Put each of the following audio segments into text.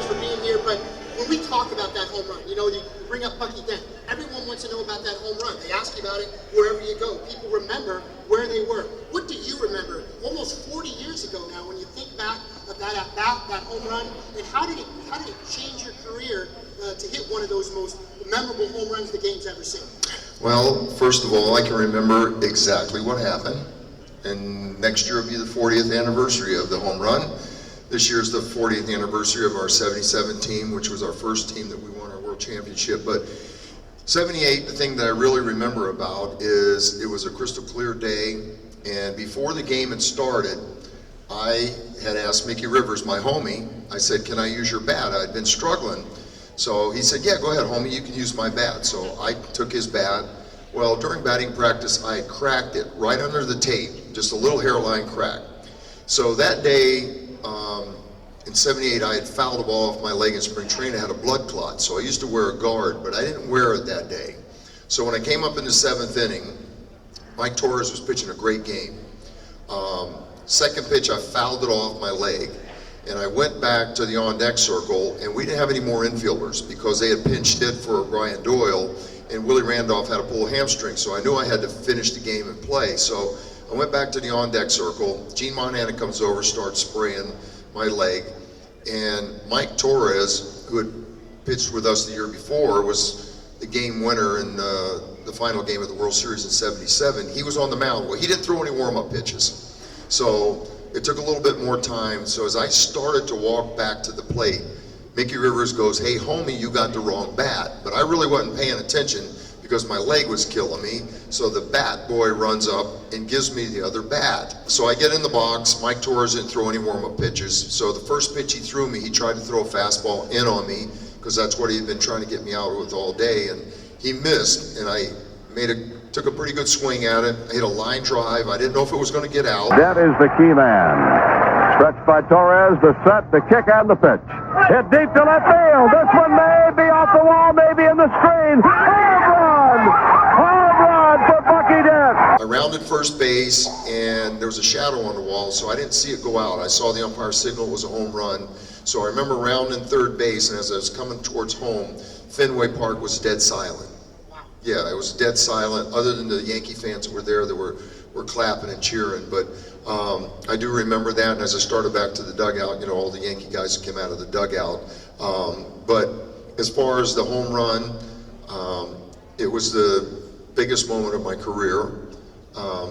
for being here, but when we talk about that home run, you know, you bring up Bucky Dent. Everyone wants to know about that home run. They ask you about it wherever you go. People remember where they were. What do you remember almost 40 years ago now when you think back of that at-bat, that home run, and how did it change your career to hit one of those most memorable home runs the game's ever seen? Well, first of all, I can remember exactly what happened. And next year will be the 40th anniversary of the home run. This year's the 40th anniversary of our 77 team, which was our first team that we won our world championship. But 78, the thing that I really remember about is it was a crystal clear day, and before the game had started, I had asked Mickey Rivers, my homie, I said, can I use your bat? I'd been struggling. So he said, yeah, go ahead, homie, you can use my bat. So I took his bat. Well, during batting practice, I had cracked it right under the tape, just a little hairline crack. So that day, in 78, I had fouled a ball off my leg in spring training. I had a blood clot, so I used to wear a guard, but I didn't wear it that day. So when I came up in the 7th inning, Mike Torres was pitching a great game. Second pitch, I fouled it off my leg, and I went back to the on-deck circle, and we didn't have any more infielders because they had pinched hit for Brian Doyle, and Willie Randolph had a pulled hamstring, so I knew I had to finish the game and play. So I went back to the on-deck circle. Gene Montana comes over, starts spraying my leg, and Mike Torres, who had pitched with us the year before, was the game winner in the final game of the World Series in 77. He was on the mound. Well, he didn't throw any warm-up pitches, so it took a little bit more time. So as I started to walk back to the plate, Mickey Rivers goes, hey, homie, you got the wrong bat. But I really wasn't paying attention because my leg was killing me. So the bat boy runs up and gives me the other bat. So I get in the box. Mike Torres didn't throw any warm-up pitches. So the first pitch he threw me, he tried to throw a fastball in on me because that's what he'd been trying to get me out with all day. And he missed, and I took a pretty good swing at it. I hit a line drive. I didn't know if it was going to get out. That is the key man. Stretched by Torres, the set, the kick, and the pitch. Hit deep to left field. This one may be off the wall, maybe in the screen. Home run! Home run for Bucky Dent. I rounded first base, and there was a shadow on the wall, so I didn't see it go out. I saw the umpire signal it was a home run. So I remember rounding third base, and as I was coming towards home, Fenway Park was dead silent. Yeah, it was dead silent, other than the Yankee fans that were there that were clapping and cheering. But I do remember that, and as I started back to the dugout, you know, all the Yankee guys came out of the dugout. But as far as the home run, it was the biggest moment of my career.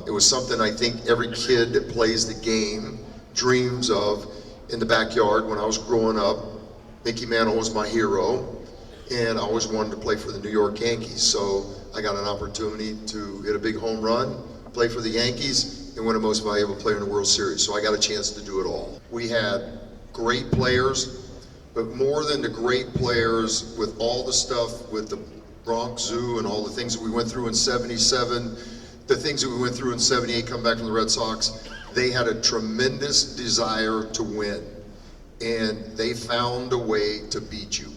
It was something I think every kid that plays the game dreams of in the backyard. When I was growing up, Mickey Mantle was my hero, and I always wanted to play for the New York Yankees. So I got an opportunity to hit a big home run, play for the Yankees, and win a Most Valuable Player in the World Series. So I got a chance to do it all. We had great players, but more than the great players, with all the stuff with the Bronx Zoo and all the things that we went through in 77, the things that we went through in 78, coming back from the Red Sox, they had a tremendous desire to win, and they found a way to beat you.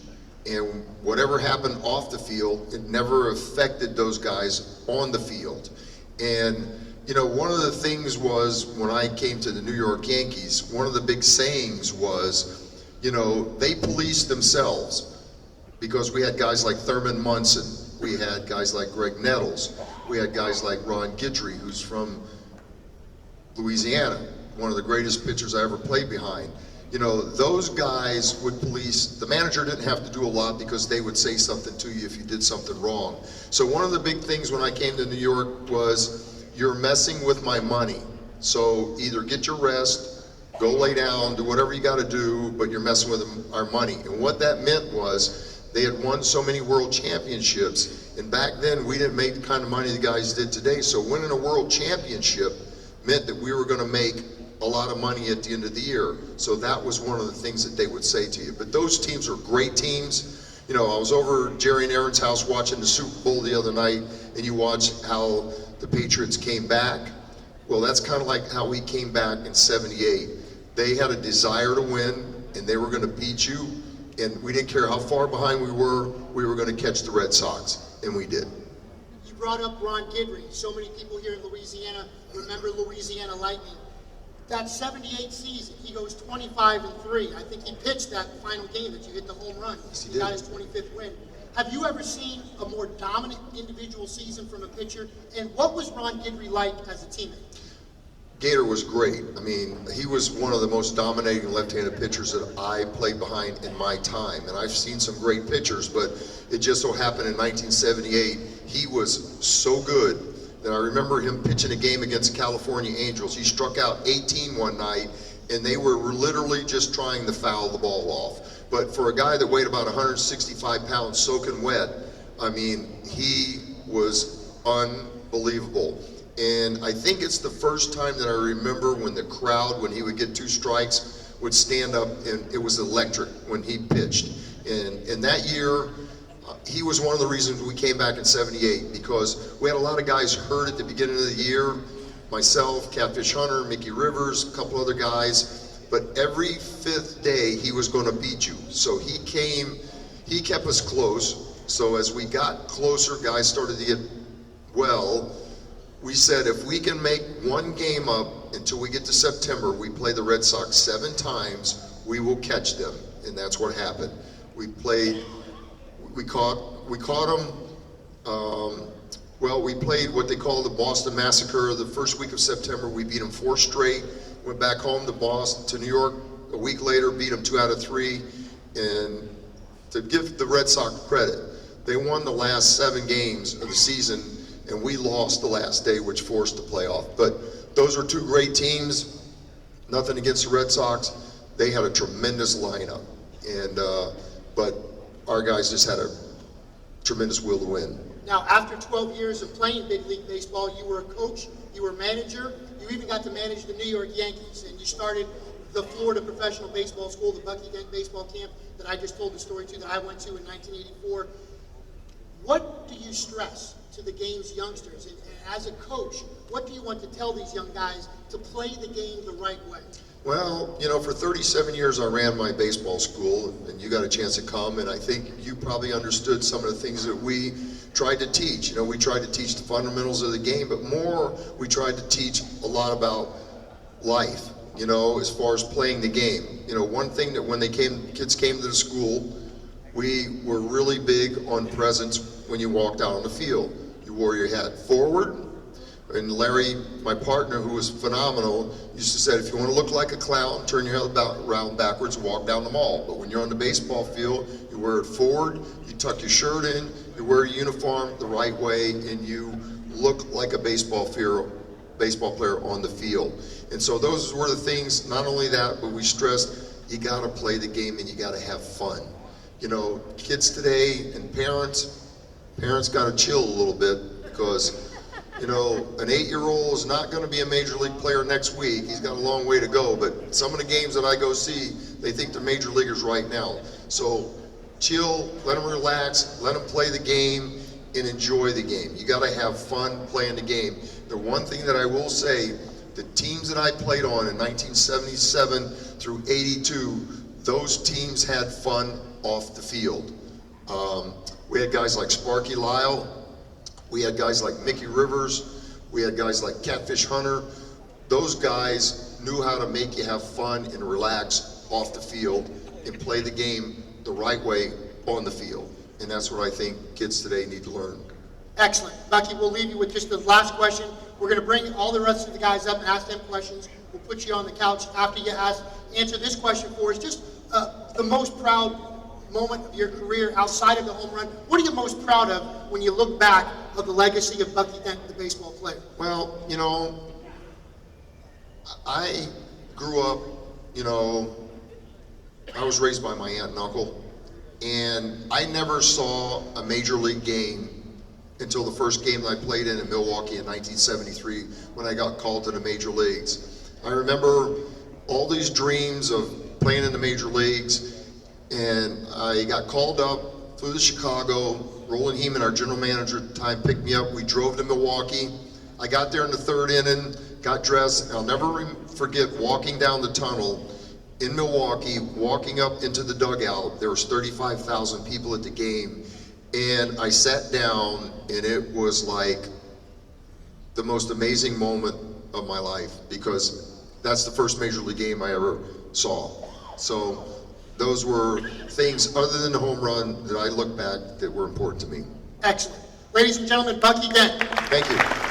And whatever happened off the field, it never affected those guys on the field. And you know, one of the things was, when I came to the New York Yankees, one of the big sayings was, you know, they policed themselves, because we had guys like Thurman Munson, we had guys like Greg Nettles, we had guys like Ron Guidry, who's from Louisiana, one of the greatest pitchers I ever played behind. You know, those guys would police. The manager didn't have to do a lot because they would say something to you if you did something wrong. So one of the big things when I came to New York was, you're messing with my money. So either get your rest, go lay down, do whatever you got to do, but you're messing with our money. And what that meant was, they had won so many world championships, and back then we didn't make the kind of money the guys did today. So winning a world championship meant that we were going to make a lot of money at the end of the year. So that was one of the things that they would say to you. But those teams were great teams. You know, I was over Jerry and Aaron's house watching the Super Bowl the other night, and you watch how the Patriots came back. Well, that's kind of like how we came back in 78. They had a desire to win, and they were going to beat you, and we didn't care how far behind we were going to catch the Red Sox, and we did. You brought up Ron Guidry. So many people here in Louisiana remember Louisiana Lightning. that 78 season, he goes 25-3. I think he pitched that final game that you hit the home run. Yes, he He got did. his 25th win. Have you ever seen a more dominant individual season from a pitcher? And what was Ron Guidry like as a teammate? Gator was great. I mean, he was one of the most dominating left-handed pitchers that I played behind in my time. And I've seen some great pitchers, but it just so happened in 1978, he was so good that I remember him pitching a game against California Angels. He struck out 18 one night, and they were literally just trying to foul the ball off. But for a guy that weighed about 165 pounds soaking wet, I mean, he was unbelievable. And I think it's the first time that I remember when the crowd, when he would get 2 strikes, would stand up, and it was electric when he pitched. And that year, he was one of the reasons we came back in '78, because we had a lot of guys hurt at the beginning of the year. Myself, Catfish Hunter, Mickey Rivers, a couple other guys. But every 5th day, he was going to beat you. So he kept us close. So as we got closer, guys started to get well. We said if we can make one game up until we get to September, we play the Red Sox 7 times, we will catch them. And that's what happened. We caught them. Well, we played what they call the Boston Massacre the first week of September. We beat them 4 straight. Went back home to Boston, to New York a week later, beat them 2 out of 3. And to give the Red Sox credit, they won the last 7 games of the season, and we lost the last day, which forced the playoff. But those were 2 great teams. Nothing against the Red Sox. They had a tremendous lineup, and but our guys just had a tremendous will to win. Now, after 12 years of playing big league baseball, you were a coach, you were a manager, you even got to manage the New York Yankees, and you started the Florida Professional Baseball School, the Bucky Dent Baseball Camp that I just told the story to, that I went to in 1984. What do you stress to the game's youngsters? And as a coach, what do you want to tell these young guys to play the game the right way? Well, you know, for 37 years I ran my baseball school, and you got a chance to come, and I think you probably understood some of the things that we tried to teach. You know, we tried to teach the fundamentals of the game, but more, we tried to teach a lot about life, you know, as far as playing the game. You know, one thing that when kids came to the school, we were really big on presence when you walked out on the field. You wore your hat forward. And Larry, my partner, who was phenomenal, used to say, if you want to look like a clown, turn your head around backwards and walk down the mall. But when you're on the baseball field, you wear it forward, you tuck your shirt in, you wear your uniform the right way, and you look like a baseball player on the field. And so those were the things, not only that, but we stressed, you got to play the game and you got to have fun. You know, kids today and parents got to chill a little bit, because you know, an 8-year-old is not going to be a major league player next week. He's got a long way to go, but some of the games that I go see, they think they're major leaguers right now. So chill, let them relax, let them play the game, and enjoy the game. You got to have fun playing the game. The one thing that I will say, the teams that I played on in 1977 through 82, those teams had fun off the field. We had guys like Sparky Lyle. We had guys like Mickey Rivers. We had guys like Catfish Hunter. Those guys knew how to make you have fun and relax off the field and play the game the right way on the field. And that's what I think kids today need to learn. Excellent. Bucky, we'll leave you with just the last question. We're going to bring all the rest of the guys up and ask them questions. We'll put you on the couch after you answer this question for us. Just the most proud moment of your career outside of the home run. What are you most proud of when you look back of the legacy of Bucky Dent, the baseball player? Well, you know, I grew up, you know, I was raised by my aunt and uncle, and I never saw a major league game until the first game that I played in Milwaukee in 1973 when I got called to the major leagues. I remember all these dreams of playing in the major leagues, and I got called up, flew to Chicago. Roland Heeman, our general manager at the time, picked me up. We drove to Milwaukee. I got there in the 3rd inning, got dressed, and I'll never forget walking down the tunnel in Milwaukee, walking up into the dugout. There was 35,000 people at the game, and I sat down, and it was like the most amazing moment of my life, because that's the first major league game I ever saw. So those were things other than the home run that I look back that were important to me. Excellent. Ladies and gentlemen, Bucky Dent. Thank you.